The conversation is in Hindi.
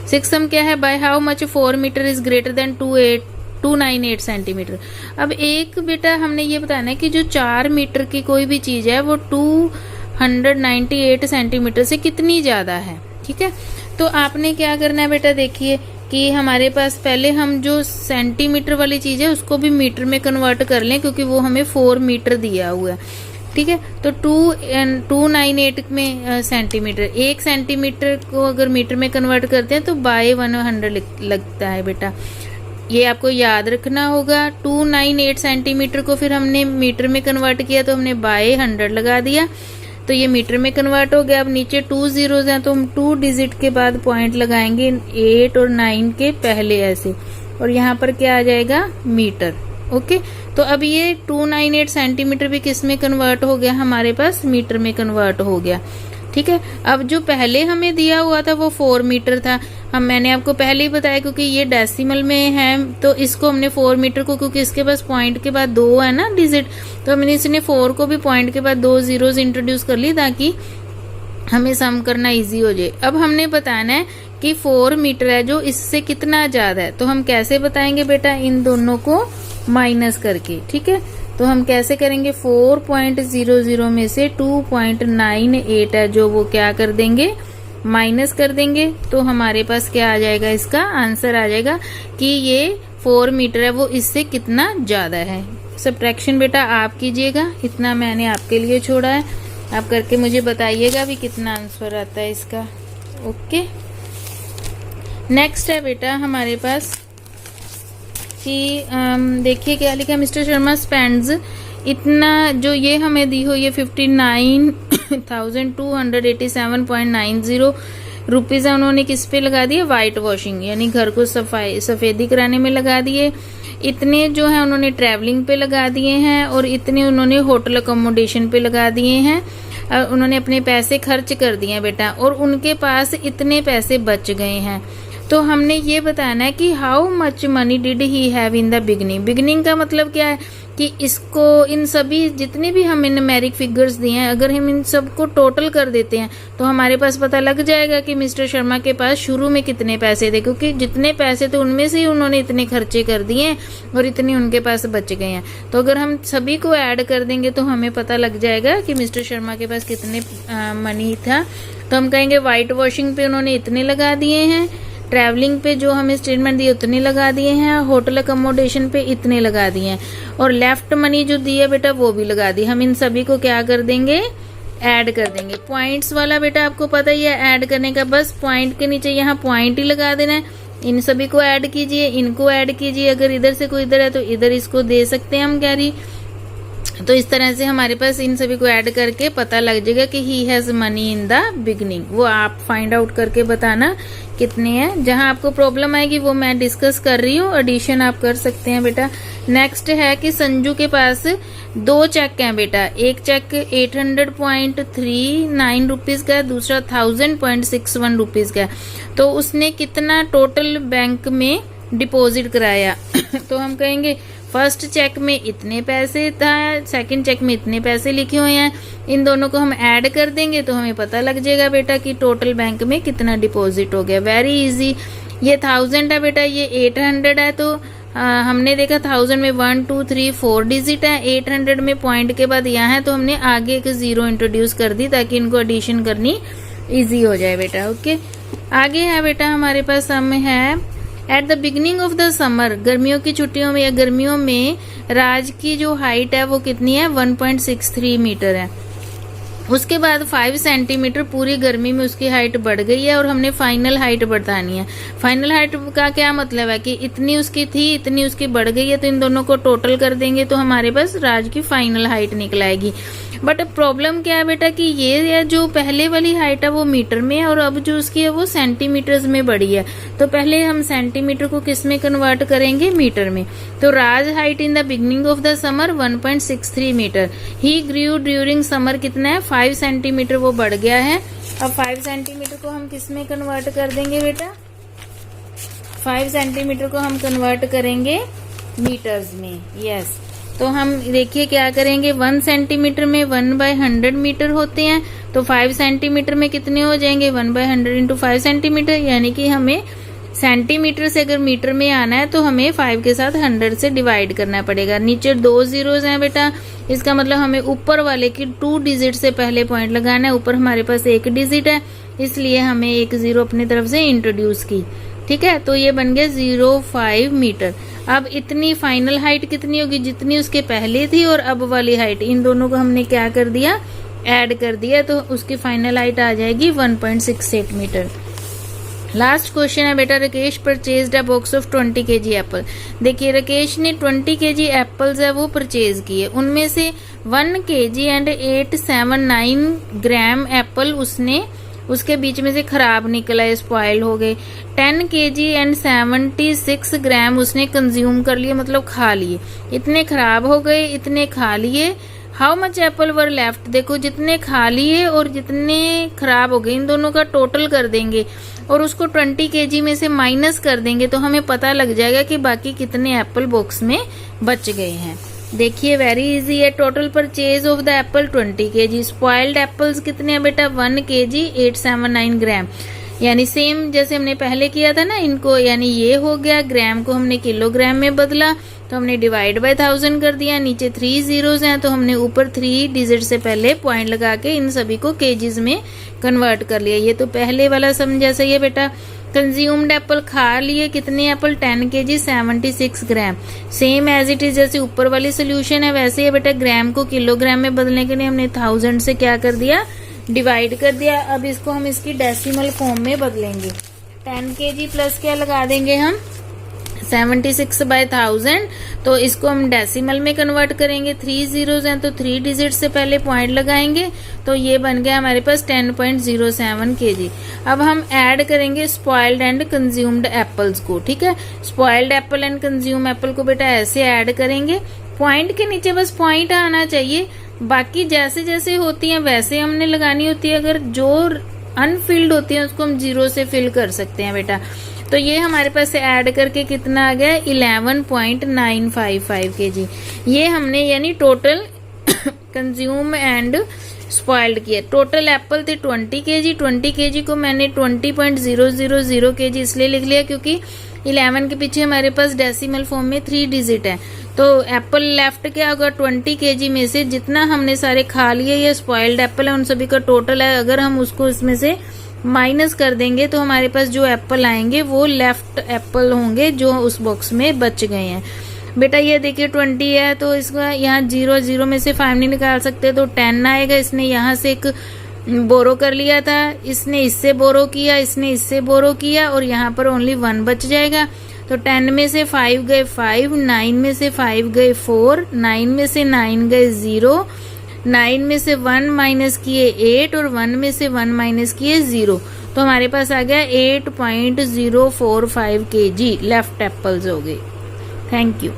सिक्स सम क्या है, by how much 4 metre is greater than 298 centimetre. अब एक बेटा हमने ये बताना है कि जो 4 मीटर की कोई भी चीज है वो 298 सेंटीमीटर से कितनी ज्यादा है। ठीक है, तो आपने क्या करना है बेटा, देखिए कि हमारे पास पहले हम जो सेंटीमीटर वाली चीज है उसको भी मीटर में कन्वर्ट कर लें, क्योंकि वो हमें 4 मीटर दिया हुआ है। ठीक है, तो 298 में सेंटीमीटर, 1 सेंटीमीटर को अगर मीटर में कन्वर्ट करते हैं तो बाय 100 लगता है बेटा, ये आपको याद रखना होगा। 298 सेंटीमीटर को फिर हमने मीटर में कन्वर्ट किया तो हमने बाय 100 लगा दिया, तो ये मीटर में कन्वर्ट हो गया। अब नीचे 2 zeros हैं तो हम 2 डिजिट के बाद पॉइंट लगाएंगे 8 और 9 के पहले ऐसे, और यहाँ पर क्या आ जाएगा, मीटर। ओके, तो अब ये 298 सेंटीमीटर भी किस में कन्वर्ट हो गया, हमारे पास मीटर में कन्वर्ट हो गया। ठीक है, अब जो पहले हमें दिया हुआ था वो 4 मीटर था, मैंने आपको पहले ही बताया क्योंकि ये डेसिमल में है तो इसको हमने 4 मीटर को, क्योंकि इसके पास पॉइंट के बाद 2 है ना डिजिट, तो हमने इसने 4 को भी पॉइंट के बाद 2 zeros इंट्रोड्यूस कर ली ताकि हमें सम करना इजी हो जाए। अब हमने बताना है कि 4 मीटर है जो इससे कितना ज्यादा है, तो हम कैसे बताएंगे बेटा, इन दोनों को माइनस करके। ठीक है, तो हम कैसे करेंगे, 4.00 में से 2.98 है जो वो क्या कर देंगे, माइनस कर देंगे, तो हमारे पास क्या आ जाएगा, इसका आंसर आ जाएगा कि ये 4 मीटर है वो इससे कितना ज्यादा है। सब्ट्रैक्शन बेटा आप कीजिएगा, इतना मैंने आपके लिए छोड़ा है, आप करके मुझे बताइएगा भी कितना आंसर आता है इसका। ओके, नेक्स्ट है बेटा हमारे पास कि देखिए क्या लिखा है, मिस्टर शर्मा स्पेंड्स इतना, जो ये हमें दी हुई है 59,287.90 रुपीज है, उन्होंने किस पे लगा दिए, व्हाइट वॉशिंग यानी घर को सफेदी कराने में लगा दिए। इतने जो है उन्होंने ट्रैवलिंग पे लगा दिए हैं, और इतने उन्होंने होटल अकोमोडेशन पे लगा दिए हैं। उन्होंने अपने पैसे खर्च कर दिए हैं बेटा, और उनके पास इतने पैसे बच गए हैं। तो हमने ये बताना है कि how much money did he have in the beginning. Beginning का मतलब क्या है कि इसको, इन सभी जितने भी हमें न्यूमेरिक फिगर्स दिए हैं, अगर हम इन सबको टोटल कर देते हैं तो हमारे पास पता लग जाएगा कि मिस्टर शर्मा के पास शुरू में कितने पैसे थे, क्योंकि जितने पैसे थे उनमें से ही उन्होंने इतने खर्चे कर दिए और इतने उनके पास बच गए हैं। तो अगर हम सभी को ऐड कर देंगे तो हमें पता लग जाएगा कि मिस्टर शर्मा के पास कितने मनी था। तो हम कहेंगे व्हाइट वॉशिंग पे उन्होंने इतने लगा दिए हैं, ट्रैवलिंग पे जो हमें स्टेटमेंट दिए उतने लगा दिए हैं, होटल अकोमोडेशन पे इतने लगा दिए हैं, और लेफ्ट मनी जो दी है बेटा वो भी लगा दी। हम इन सभी को क्या कर देंगे, ऐड कर देंगे। पॉइंट्स वाला बेटा आपको पता ही है ऐड करने का, बस पॉइंट के नीचे यहाँ पॉइंट ही लगा देना है। इन सभी को ऐड कीजिए, इनको ऐड कीजिए, अगर इधर से कोई इधर है तो इधर इसको दे सकते हैं हम कैरी। तो इस तरह से हमारे पास इन सभी को ऐड करके पता लग जाएगा कि he has money in the beginning. वो आप फाइंड आउट करके बताना कितने हैं। जहां आपको प्रॉब्लम आएगी वो मैं डिस्कस कर रही हूँ, एडिशन आप कर सकते हैं बेटा। नेक्स्ट है कि संजू के पास 2 चेक हैं बेटा, एक चेक 800.39 रुपीज का है, दूसरा 1000.61 रुपीज का है। तो उसने कितना टोटल बैंक में डिपॉजिट कराया तो हम कहेंगे फर्स्ट चेक में इतने पैसे था, सेकंड चेक में इतने पैसे लिखे हुए हैं, इन दोनों को हम ऐड कर देंगे तो हमें पता लग जाएगा बेटा कि टोटल बैंक में कितना डिपॉजिट हो गया। Very easy. ये 1000 है बेटा, ये 800 है, तो हमने देखा 1000 में 1 2 3 4 डिजिट है, 800 में पॉइंट के बाद यहाँ है तो हमने आगे एक 0 इंट्रोड्यूस कर दी ताकि इनको एडिशन करनी इजी हो जाए बेटा। ओके, आगे है बेटा हमारे पास सम है at the beginning of the summer, गर्मियों की छुट्टियों में या गर्मियों में राज की जो हाइट है वो कितनी है, 1.63 मीटर है। उसके बाद 5 सेंटीमीटर पूरी गर्मी में उसकी हाइट बढ़ गई है और हमने फाइनल हाइट बतानी है। फाइनल हाइट का क्या मतलब है कि इतनी उसकी थी, इतनी उसकी बढ़ गई है, तो इन दोनों को टोटल कर देंगे तो हमारे पास राज की फाइनल हाइट निकल आएगी। बट प्रॉब्लम क्या है बेटा कि ये जो पहले वाली हाइट है वो मीटर में है और अब जो उसकी है वो सेंटीमीटर्स में बढ़ी है। तो पहले हम सेंटीमीटर को किस में कन्वर्ट करेंगे, मीटर में। तो Raj height in the beginning of the summer 1.63 meter. He grew during summer कितना है, 5 सेंटीमीटर वो बढ़ गया है। अब 5 सेंटीमीटर को हम किस में कन्वर्ट कर देंगे बेटा, 5 सेंटीमीटर को हम कन्वर्ट करेंगे मीटर्स में। यस, तो हम देखिए क्या करेंगे, 1 सेंटीमीटर में 1/100 मीटर होते हैं, तो 5 सेंटीमीटर में कितने हो जाएंगे 1/100 इंटू 5 सेंटीमीटर, यानी कि हमें सेंटीमीटर से अगर मीटर में आना है तो हमें 5 के साथ 100 से डिवाइड करना पड़ेगा। नीचे 2 जीरोज हैं बेटा, इसका मतलब हमें ऊपर वाले की 2 डिजिट से पहले पॉइंट लगाना है। ऊपर हमारे पास 1 डिजिट है, इसलिए हमें 1 जीरो अपनी तरफ से इंट्रोड्यूस की। ठीक है, तो ये बन गया 0.5 मीटर। अब इतनी फाइनल हाइट कितनी होगी जितनी उसके पहले थी और अब वाली हाइट, इन दोनों को हमने क्या कर दिया, ऐड कर दिया, तो उसकी फाइनल हाइट आ जाएगी 1.68 मीटर। लास्ट क्वेश्चन है बेटा, Rakesh purchased a box of 20 kg Apple. देखिए राकेश ने 20 kg एप्पल्स है वो परचेज किए, उनमें से 1 kg एंड 879 ग्राम एप्पल उसके बीच में से खराब निकला, स्पॉइल हो गए। 10 kg एंड 76 ग्राम उसने कंज्यूम कर लिए, मतलब खा लिए। इतने खराब हो गए, इतने खा लिए। How much Apple were left, देखो जितने खा लिए और जितने खराब हो गए इन दोनों का टोटल कर देंगे और उसको 20 kg में से माइनस कर देंगे तो हमें पता लग जाएगा कि बाकी कितने एप्पल बॉक्स में बच गए हैं। देखिए वेरी इजी है। Total purchase of the Apple 20 kg। Spoiled apples कितने हैं बेटा 1 kg 879 ग्राम, यानी सेम जैसे हमने पहले किया था ना इनको, यानी ये हो गया, ग्राम को हमने किलोग्राम में बदला तो हमने डिवाइड बाय 1000 कर दिया। नीचे 3 जीरोज हैं तो हमने ऊपर 3 डिजिट से पहले पॉइंट लगा के इन सभी को केजीज में कन्वर्ट कर लिया। ये तो पहले वाला सम जैसा ही है बेटा। कंज्यूम्ड एप्पल खा लिए कितने apple 10 kg 76 gram, same as it is जैसे ऊपर वाली सोल्यूशन है वैसे ही बेटा। ग्राम को किलोग्राम में बदलने के लिए हमने 1000 से क्या कर दिया, डिवाइड कर दिया। अब इसको हम इसकी डेसिमल फॉर्म में बदलेंगे। 10 kg प्लस क्या लगा देंगे हम 76/1000, तो इसको हम डेसिमल में कन्वर्ट करेंगे। 3 जीरोज हैं तो 3 डिजिट से पहले पॉइंट लगाएंगे तो ये बन गया हमारे पास 10.07 kg। अब हम ऐड करेंगे स्पॉइल्ड एंड कंज्यूम्ड एप्पल्स को। ठीक है, spoiled Apple and consume Apple को बेटा ऐसे ऐड करेंगे, पॉइंट के नीचे बस पॉइंट आना चाहिए, बाकी जैसे जैसे होती हैं वैसे हमने लगानी होती है। अगर जो अनफिल्ड होती है उसको हम जीरो से फिल कर सकते हैं बेटा। तो ये हमारे पास ऐड करके कितना आ गया 11.955 kg। ये हमने यानी टोटल कंज्यूम एंड स्पॉइल्ड किया। टोटल एप्पल थे 20 kg। 20 kg को मैंने 20.000 kg इसलिए लिख लिया क्योंकि 11 के पीछे हमारे पास डेसिमल फॉर्म में 3 डिजिट है। तो एप्पल लेफ्ट क्या होगा 20 kg में से जितना हमने सारे खा लिए या स्पॉइल्ड एप्पल है उन सभी का टोटल है, अगर हम उसको इसमें से माइनस कर देंगे तो हमारे पास जो एप्पल आएंगे वो लेफ्ट एप्पल होंगे जो उस बॉक्स में बच गए हैं। बेटा ये देखिए 20 है तो इसका यहाँ 0 में से 5 नहीं निकाल सकते तो 10 आएगा। इसने यहाँ से एक बोरो कर लिया था, इसने इससे बोरो किया, इसने इससे बोरो किया और यहाँ पर ओनली 1 बच जाएगा। तो 10 में से 5 गए 5, 9 में से 5 गए 4, 9 में से 9 गए 0, 9 में से 1 माइनस किए 8 और 1 में से 1 माइनस किए 0। तो हमारे पास आ गया 8.045 kg लेफ्ट एप्पल्स हो गए। Thank you.